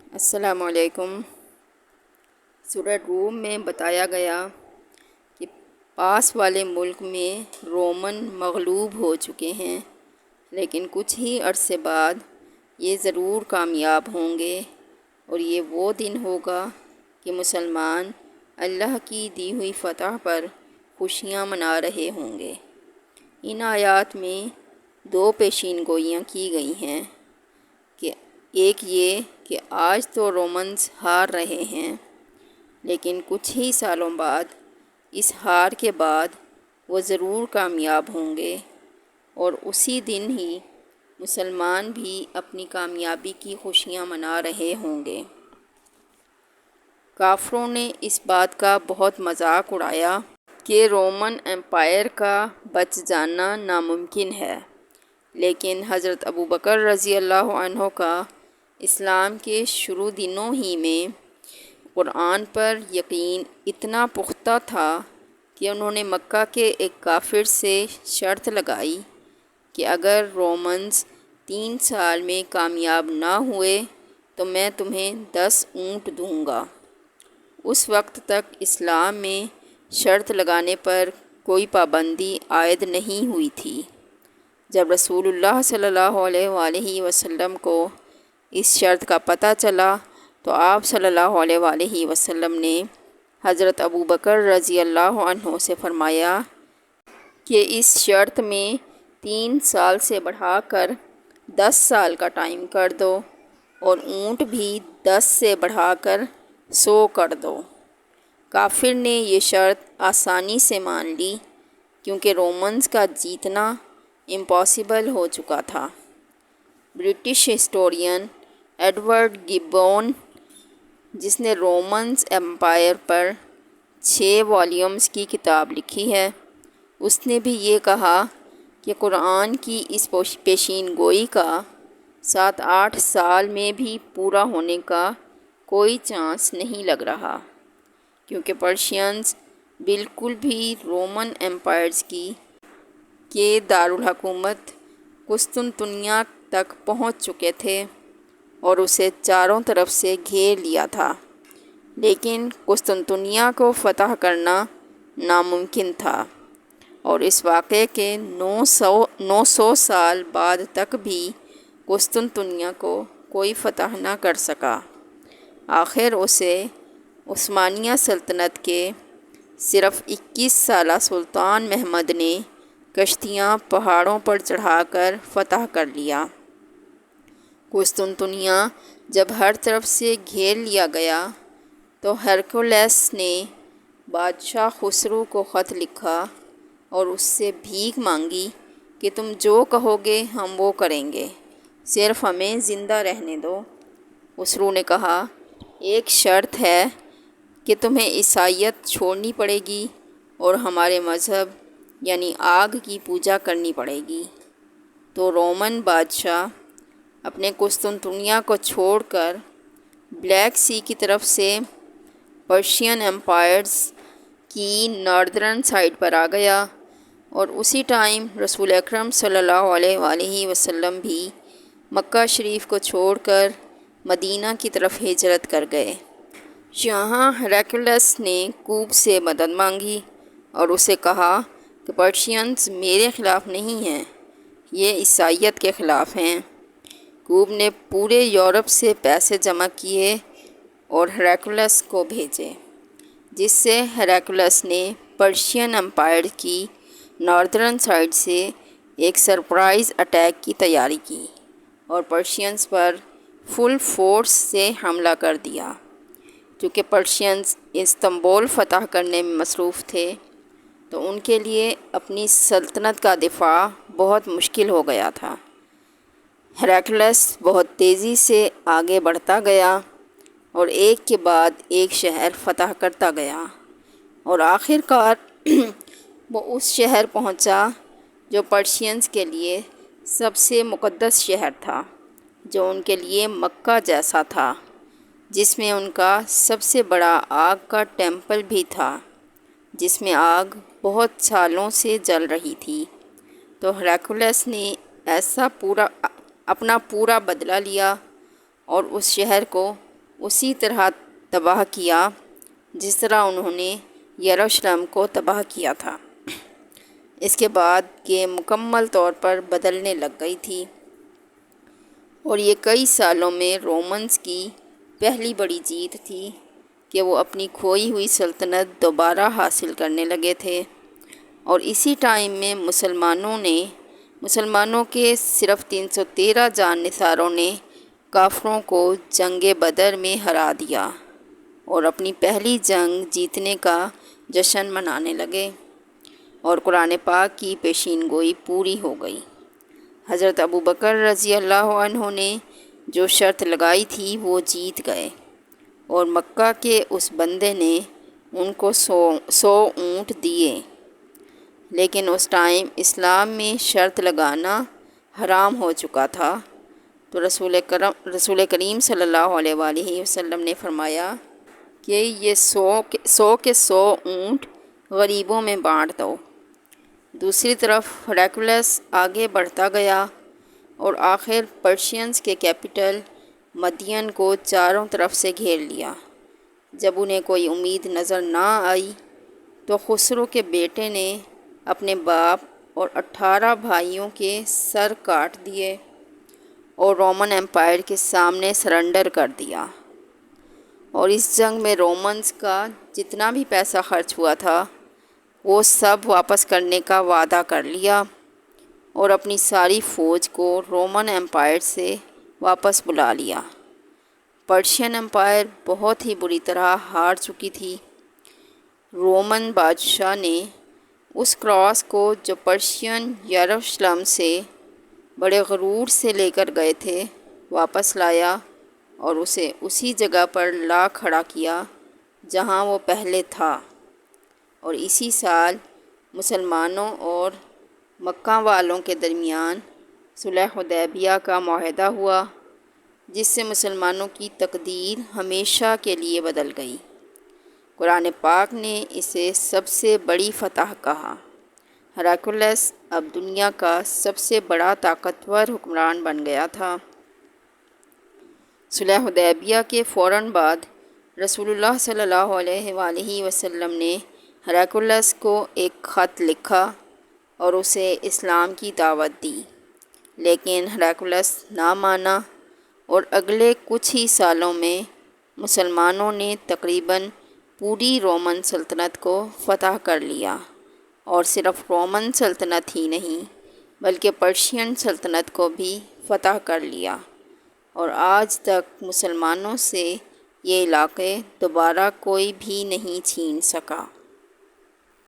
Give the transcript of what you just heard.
السلام علیکم۔ سورہ روم میں بتایا گیا کہ پاس والے ملک میں رومن مغلوب ہو چکے ہیں، لیکن کچھ ہی عرصے بعد یہ ضرور کامیاب ہوں گے، اور یہ وہ دن ہوگا کہ مسلمان اللہ کی دی ہوئی فتح پر خوشیاں منا رہے ہوں گے۔ ان آیات میں دو پیشین گوئیاں کی گئی ہیں کہ ایک یہ کہ آج تو رومنز ہار رہے ہیں، لیکن کچھ ہی سالوں بعد اس ہار کے بعد وہ ضرور کامیاب ہوں گے، اور اسی دن ہی مسلمان بھی اپنی کامیابی کی خوشیاں منا رہے ہوں گے۔ کافروں نے اس بات کا بہت مذاق اڑایا کہ رومن امپائر کا بچ جانا ناممکن ہے، لیکن حضرت ابوبکر رضی اللہ عنہ کا اسلام کے شروع دنوں ہی میں قرآن پر یقین اتنا پختہ تھا کہ انہوں نے مکہ کے ایک کافر سے شرط لگائی کہ اگر رومنز 3 سال میں کامیاب نہ ہوئے تو میں تمہیں 10 اونٹ دوں گا۔ اس وقت تک اسلام میں شرط لگانے پر کوئی پابندی عائد نہیں ہوئی تھی۔ جب رسول اللہ صلی اللہ علیہ وآلہ وسلم کو اس شرط کا پتہ چلا تو آپ صلی اللہ علیہ وآلہ وسلم نے حضرت ابوبکر رضی اللہ عنہ سے فرمایا کہ اس شرط میں 3 سال سے بڑھا کر 10 سال کا ٹائم کر دو، اور اونٹ بھی 10 سے بڑھا کر 100 کر دو۔ کافر نے یہ شرط آسانی سے مان لی، کیونکہ رومنز کا جیتنا امپاسبل ہو چکا تھا۔ برٹش ہسٹورین ایڈورڈ گبون، جس نے رومنز امپائر پر 6 والیومز کی کتاب لکھی ہے، اس نے بھی یہ کہا کہ قرآن کی اس پیشین گوئی کا 7-8 سال میں بھی پورا ہونے کا کوئی چانس نہیں لگ رہا، کیونکہ پرشینز بالکل بھی رومن امپائرز کے دارالحکومت قسطنطنیہ تک پہنچ چکے تھے اور اسے چاروں طرف سے گھیر لیا تھا، لیکن قسطنطنیہ کو فتح کرنا ناممکن تھا، اور اس واقعے کے 900 سال بعد تک بھی قسطنطنیہ کو کوئی فتح نہ کر سکا۔ آخر اسے عثمانیہ سلطنت کے صرف 21 سالہ سلطان محمد نے کشتیاں پہاڑوں پر چڑھا کر فتح کر لیا۔ قسطنطنیہ جب ہر طرف سے گھیر لیا گیا تو ہرکولیس نے بادشاہ خسرو کو خط لکھا اور اس سے بھیک مانگی کہ تم جو کہو گے ہم وہ کریں گے، صرف ہمیں زندہ رہنے دو۔ خسرو نے کہا، ایک شرط ہے کہ تمہیں عیسائیت چھوڑنی پڑے گی اور ہمارے مذہب یعنی آگ کی پوجا کرنی پڑے گی۔ تو رومن بادشاہ اپنے قسطنطنیہ کو چھوڑ کر بلیک سی کی طرف سے پرشین امپائرز کی ناردرن سائڈ پر آ گیا، اور اسی ٹائم رسول اکرم صلی اللہ علیہ وآلہ وسلم بھی مکہ شریف کو چھوڑ کر مدینہ کی طرف ہجرت کر گئے۔ یہاں ہیراکلیس نے کوب سے مدد مانگی اور اسے کہا کہ پرشینز میرے خلاف نہیں ہیں، یہ عیسائیت کے خلاف ہیں۔ کوب نے پورے یورپ سے پیسے جمع کیے اور ہیراکلیس کو بھیجے، جس سے ہیراکلیس نے پرشین امپائر کی ناردرن سائڈ سے ایک سرپرائز اٹیک کی تیاری کی اور پرشینز پر فل فورس سے حملہ کر دیا۔ چونکہ پرشینز استنبول فتح کرنے میں مصروف تھے تو ان کے لیے اپنی سلطنت کا دفاع بہت مشکل ہو گیا تھا۔ ہیراکلیس بہت تیزی سے آگے بڑھتا گیا اور ایک کے بعد ایک شہر فتح کرتا گیا، اور آخر کار وہ اس شہر پہنچا جو پرشینز کے لیے سب سے مقدس شہر تھا، جو ان کے لیے مکہ جیسا تھا، جس میں ان کا سب سے بڑا آگ کا ٹیمپل بھی تھا، جس میں آگ بہت سالوں سے جل رہی تھی۔ تو ہیراکلیس نے اپنا پورا بدلہ لیا اور اس شہر کو اسی طرح تباہ کیا جس طرح انہوں نے یروشلم کو تباہ کیا تھا۔ اس کے بعد کہ مکمل طور پر بدلنے لگ گئی تھی، اور یہ کئی سالوں میں رومنز کی پہلی بڑی جیت تھی کہ وہ اپنی کھوئی ہوئی سلطنت دوبارہ حاصل کرنے لگے تھے۔ اور اسی ٹائم میں مسلمانوں کے صرف 313 جان نثاروں نے کافروں کو جنگ بدر میں ہرا دیا اور اپنی پہلی جنگ جیتنے کا جشن منانے لگے، اور قرآن پاک کی پیشین گوئی پوری ہو گئی۔ حضرت ابوبکر رضی اللہ عنہ نے جو شرط لگائی تھی وہ جیت گئے، اور مکہ کے اس بندے نے ان کو 100 اونٹ دیے۔ لیکن اس ٹائم اسلام میں شرط لگانا حرام ہو چکا تھا، تو رسول کریم صلی اللہ علیہ وآلہ وسلم نے فرمایا کہ یہ 100 کے 100 اونٹ غریبوں میں بانٹ دو۔ دوسری طرف ہیراکلیس آگے بڑھتا گیا اور آخر پرشینز کے کیپٹل مدین کو چاروں طرف سے گھیر لیا۔ جب انہیں کوئی امید نظر نہ آئی تو خسرو کے بیٹے نے اپنے باپ اور 18 بھائیوں کے سر کاٹ دیے اور رومن ایمپائر کے سامنے سرنڈر کر دیا، اور اس جنگ میں رومنز کا جتنا بھی پیسہ خرچ ہوا تھا وہ سب واپس کرنے کا وعدہ کر لیا، اور اپنی ساری فوج کو رومن ایمپائر سے واپس بلا لیا۔ پرشین ایمپائر بہت ہی بری طرح ہار چکی تھی۔ رومن بادشاہ نے اس کراس کو جو پرشین یروشلم سے بڑے غرور سے لے کر گئے تھے واپس لایا، اور اسے اسی جگہ پر لا کھڑا کیا جہاں وہ پہلے تھا۔ اور اسی سال مسلمانوں اور مکہ والوں کے درمیان صلح حدیبیہ کا معاہدہ ہوا، جس سے مسلمانوں کی تقدیر ہمیشہ کے لیے بدل گئی۔ قرآن پاک نے اسے سب سے بڑی فتح کہا۔ ہیراکلیس اب دنیا کا سب سے بڑا طاقتور حکمران بن گیا تھا۔ صلح حدیبیہ کے فوراً بعد رسول اللہ صلی اللہ علیہ وآلہ وسلم نے ہیراکلیس کو ایک خط لکھا اور اسے اسلام کی دعوت دی، لیکن ہیراکلیس نہ مانا، اور اگلے کچھ ہی سالوں میں مسلمانوں نے تقریباً پوری رومن سلطنت کو فتح کر لیا، اور صرف رومن سلطنت ہی نہیں بلکہ پرشین سلطنت کو بھی فتح کر لیا، اور آج تک مسلمانوں سے یہ علاقے دوبارہ کوئی بھی نہیں چھین سکا۔